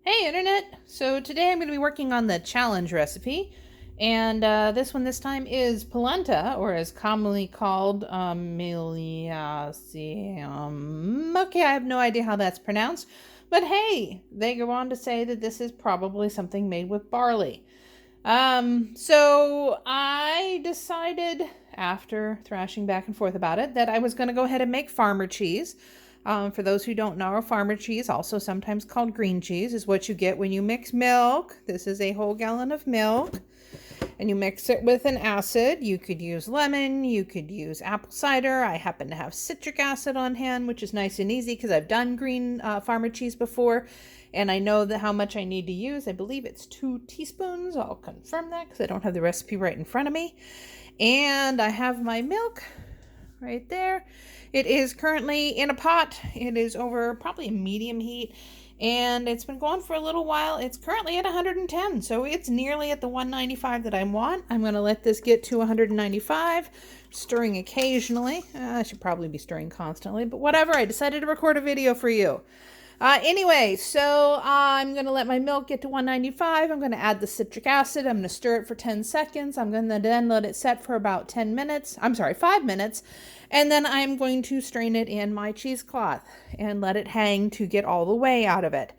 Hey Internet! So today I'm going to be working on the challenge recipe, and this time is polenta, or as commonly called Miliacium. Okay, I have no idea how that's pronounced, but hey, they go on to say that this is probably something made with barley. So I decided, after thrashing back and forth about it, that I was going to go ahead and make farmer cheese. For those who don't know, farmer cheese, also sometimes called green cheese, is what you get when you mix milk. This is a whole gallon of milk, and you mix it with an acid. You could use lemon, you could use apple cider. I happen to have citric acid on hand, which is nice and easy because I've done green farmer cheese before, and I know how much I need to use. I believe it's 2 teaspoons. I'll confirm that because I don't have the recipe right in front of me. And I have my milk right there. It is currently in a pot. It is over probably a medium heat, and it's been going for a little while. It's currently at 110, so it's nearly at the 195 that I want. I'm going to let this get to 195, stirring occasionally. I should probably be stirring constantly, but whatever. I decided to record a video for you. Anyway, so I'm going to let my milk get to 195. I'm going to add the citric acid. I'm going to stir it for 10 seconds. I'm going to then let it set for about 10 minutes. I'm sorry, 5 minutes. And then I'm going to strain it in my cheesecloth and let it hang to get all the whey out of it.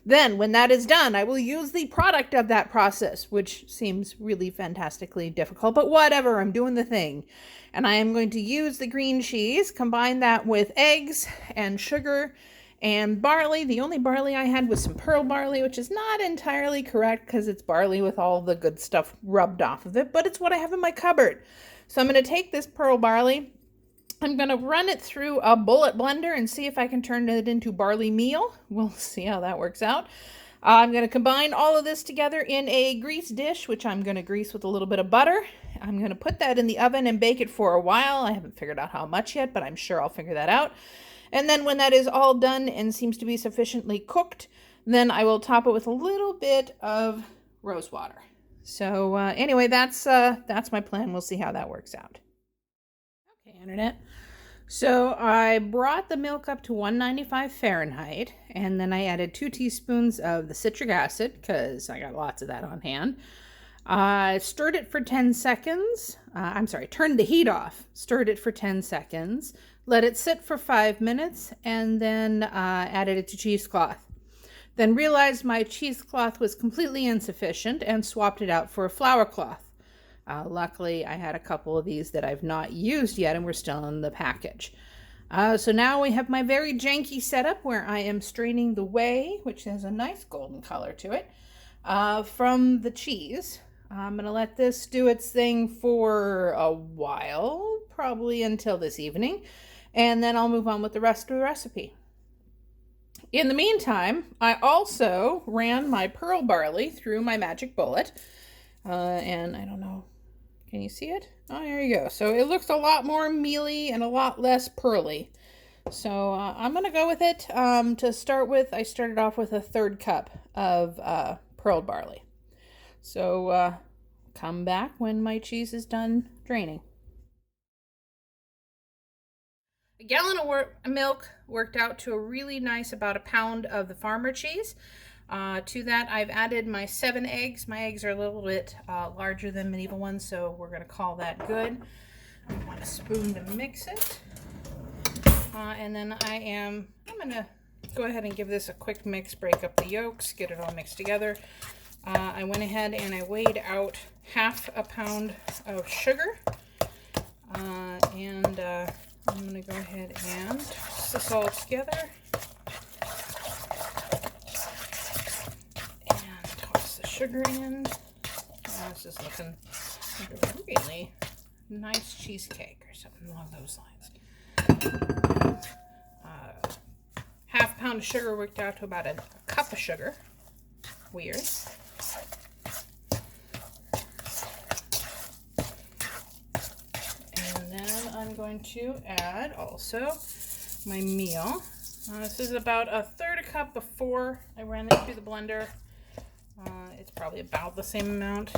Then, when that is done, I will use the product of that process, which seems really fantastically difficult, but whatever, I'm doing the thing. And I am going to use the green cheese, combine that with eggs and sugar and barley. The only barley I had was some pearl barley, which is not entirely correct because it's barley with all the good stuff rubbed off of it, but it's what I have in my cupboard. So I'm going to take this pearl barley, I'm going to run it through a bullet blender and see if I can turn it into barley meal. We'll see how that works out. I'm going to combine all of this together in a grease dish, which I'm going to grease with a little bit of butter. I'm going to put that in the oven and bake it for a while. I haven't figured out how much yet, but I'm sure I'll figure that out. And then when that is all done and seems to be sufficiently cooked, then I will top it with a little bit of rose water. So anyway, that's my plan. We'll see how that works out. Okay, Internet. So I brought the milk up to 195 Fahrenheit, and then I added 2 teaspoons of the citric acid because I got lots of that on hand. I stirred it for 10 seconds. Turned the heat off, stirred it for 10 seconds, let it sit for 5 minutes, and then added it to cheesecloth. Then realized my cheesecloth was completely insufficient and swapped it out for a flour cloth. Luckily, I had a couple of these that I've not used yet and were still in the package. So now we have my very janky setup where I am straining the whey, which has a nice golden color to it, from the cheese. I'm going to let this do its thing for a while, probably until this evening, and then I'll move on with the rest of the recipe. In the meantime, I also ran my pearl barley through my magic bullet, and I don't know, can you see it? Oh, there you go. So it looks a lot more mealy and a lot less pearly. So I'm going to go with it. To start with, I started off with a 1/3 cup of pearl barley. So come back when my cheese is done draining. A gallon of milk worked out to a really nice about 1 pound of the farmer cheese. To that, I've added my 7 eggs. My eggs are a little bit larger than medieval ones, so we're going to call that good. I want a spoon to mix it. And then I'm going to go ahead and give this a quick mix, break up the yolks, get it all mixed together. I went ahead and I weighed out 1/2 pound of sugar. And I'm going to go ahead and mix this all together. Sugar in. This is looking like a really nice cheesecake or something along those lines. 1/2 pound of sugar worked out to about a cup of sugar. Weird. And then I'm going to add also my meal. This is about a 1/3 cup before I ran it through the blender. It's probably about the same amount,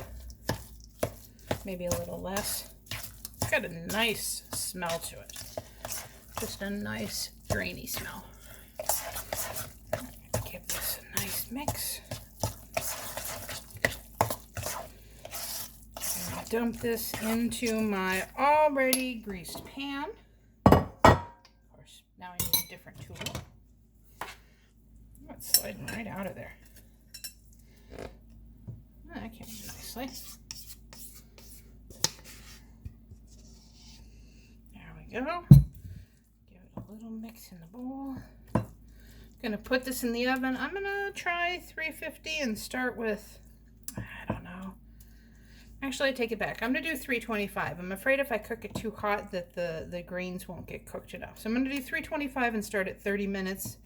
maybe a little less. It's got a nice smell to it, just a nice grainy smell. Give this a nice mix. Dump this into my already greased pan. Of course, now I need a different tool. Oh, it's sliding right out of there. Oh, that came out nicely. There we go. Give it a little mix in the bowl. Gonna put this in the oven. I'm gonna try 350 and start with, I don't know. Actually, I take it back. I'm going to do 325. I'm afraid if I cook it too hot that the greens won't get cooked enough. So I'm going to do 325 and start at 30 minutes.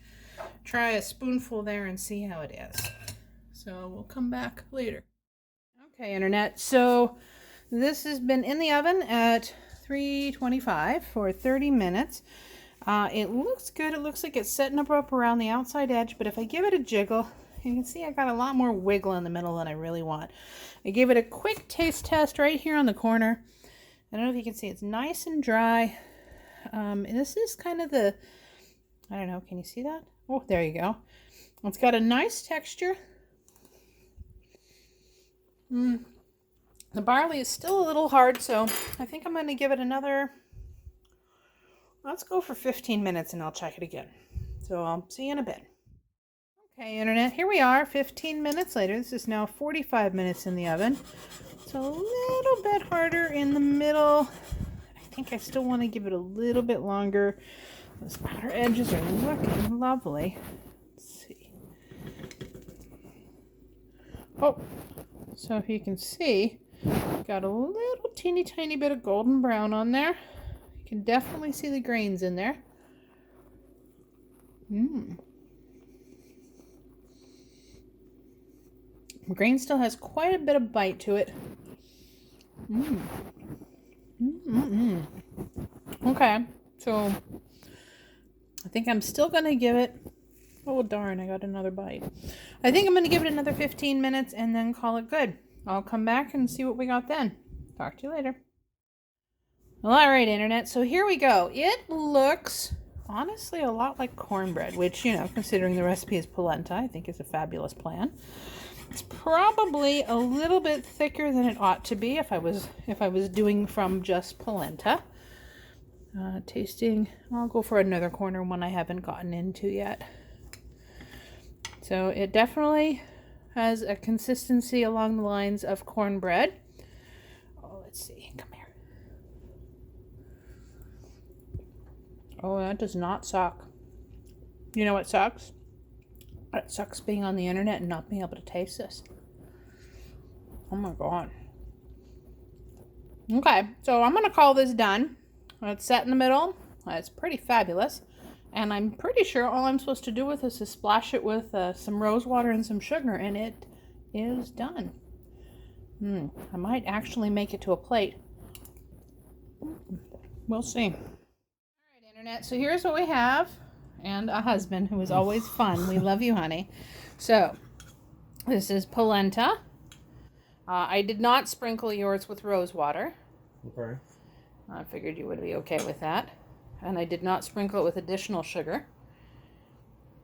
Try a spoonful there and see how it is. So we'll come back later. Okay, Internet. So this has been in the oven at 325 for 30 minutes. It looks good. It looks like it's setting up around the outside edge, but if I give it a jiggle, you can see I got a lot more wiggle in the middle than I really want. I gave it a quick taste test right here on the corner. I don't know if you can see, it's nice and dry. And this is kind of the, I don't know, can you see that? Oh, there you go. It's got a nice texture. The barley is still a little hard, so I think I'm going to give it another, let's go for 15 minutes and I'll check it again. So I'll see you in a bit. Okay, Internet, here we are 15 minutes later. This is now 45 minutes in the oven. It's a little bit harder in the middle. I think I still want to give it a little bit longer. Those outer edges are looking lovely. Let's see. Oh, so if you can see, got a little teeny tiny bit of golden brown on there. You can definitely see the grains in there. The grain still has quite a bit of bite to it. Okay, so I think I'm still going to give it, oh darn, I got another bite. I think I'm going to give it another 15 minutes and then call it good. I'll come back and see what we got then. Talk to you later. Well, all right, Internet, so here we go. It looks honestly a lot like cornbread, which, you know, considering the recipe is polenta, I think is a fabulous plan. It's probably a little bit thicker than it ought to be if I was doing from just polenta. Tasting, I'll go for another corner, one I haven't gotten into yet. So it definitely has a consistency along the lines of cornbread. Oh, let's see, come here. Oh, that does not suck. You know what sucks? It sucks being on the internet and not being able to taste this. Oh my god. Okay, so I'm going to call this done. It's set in the middle. It's pretty fabulous. And I'm pretty sure all I'm supposed to do with this is splash it with some rose water and some sugar, and it is done. I might actually make it to a plate. We'll see. All right, Internet, so here's what we have. And a husband who is always fun. We love you, honey. So, this is polenta. I did not sprinkle yours with rose water. Okay. I figured you would be okay with that. And I did not sprinkle it with additional sugar.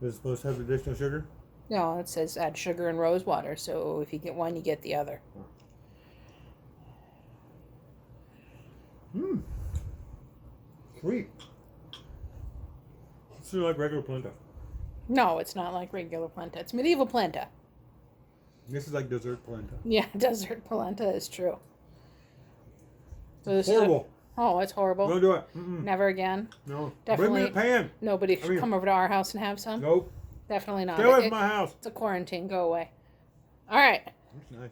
Is it supposed to have additional sugar? No, it says add sugar and rose water. So if you get one, you get the other. Sweet. It's like regular polenta. No, it's not like regular polenta. It's medieval polenta. This is like dessert polenta. Yeah, desert polenta is true. So this Horrible. Oh, it's horrible. Don't do it. Never again. No. Definitely. Bring me a pan. Nobody should come over to our house and have some. Nope. Definitely not. Stay away from my house. It's a quarantine. Go away. All right. That's nice.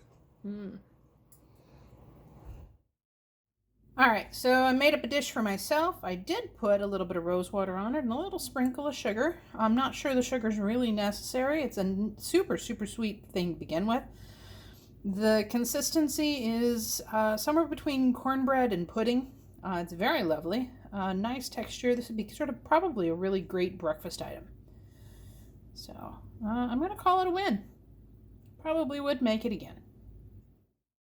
All right, so I made up a dish for myself. I did put a little bit of rose water on it and a little sprinkle of sugar. I'm not sure the sugar is really necessary. It's a super, super sweet thing to begin with. The consistency is somewhere between cornbread and pudding. It's very lovely. Nice texture. This would be sort of probably a really great breakfast item. So I'm going to call it a win. Probably would make it again.